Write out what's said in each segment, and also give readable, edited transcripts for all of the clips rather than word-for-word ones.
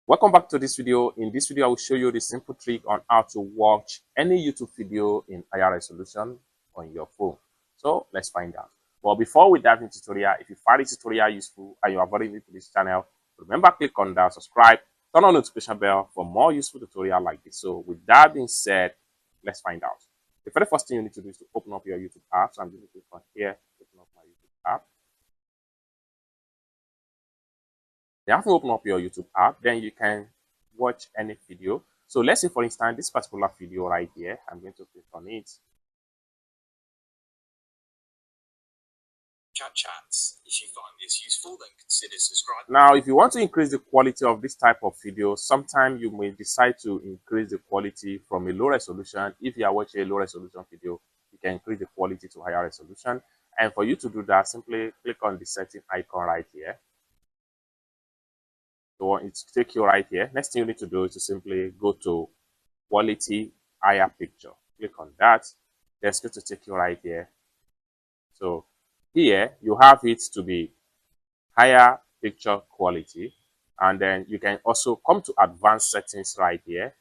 Welcome back to this video. In this video, I will show you the simple trick on how to watch any YouTube video in higher resolution on your phone. So let's find out. But before we dive into the tutorial, if you find this tutorial useful and you are very new to this channel, remember click on that subscribe, turn on notification bell for more useful tutorial like this. So with that being said, let's find out. The very first thing you need to do is to open up your YouTube app. So I'm going to click on here, open up my YouTube app. You have to open up your YouTube app, then you can watch any video. So let's say, for instance, this particular video right here, I'm going to click on it. Chats. If you find this useful, then consider subscribing. Now, if you want to increase the quality of this type of video, sometimes you may decide to increase the quality from a low resolution. If you are watching a low resolution video, you can increase the quality to higher resolution. And for you to do that, simply click on the setting icon right here. So it's take you right here. Next thing you need to do is to simply go to quality higher picture. Click on that. That's going to take you right here. So here you have it to be higher picture quality, and then you can also come to advanced settings right here.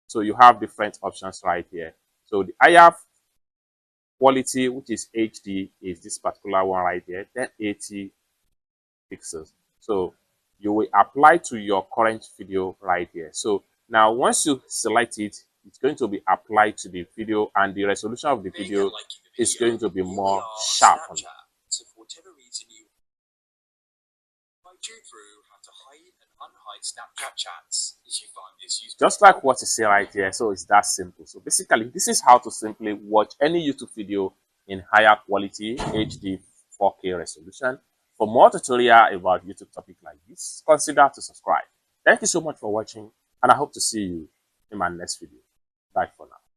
So you have different options right here. So the higher quality, which is HD, is this particular one right here, 1080 pixels. So you will apply to your current video right here. So now once you select it, it's going to be applied to the video, and the resolution of the video is going to be more sharp. So for whatever reason you through how to hide and unhide Snapchat chats. If you find this useful, just like what you see right here, so it's that simple. So basically, this is how to simply watch any YouTube video in higher quality HD 4K resolution. For more tutorial about YouTube topic like this, consider to subscribe. Thank you so much for watching, and I hope to see you in my next video. Bye for now.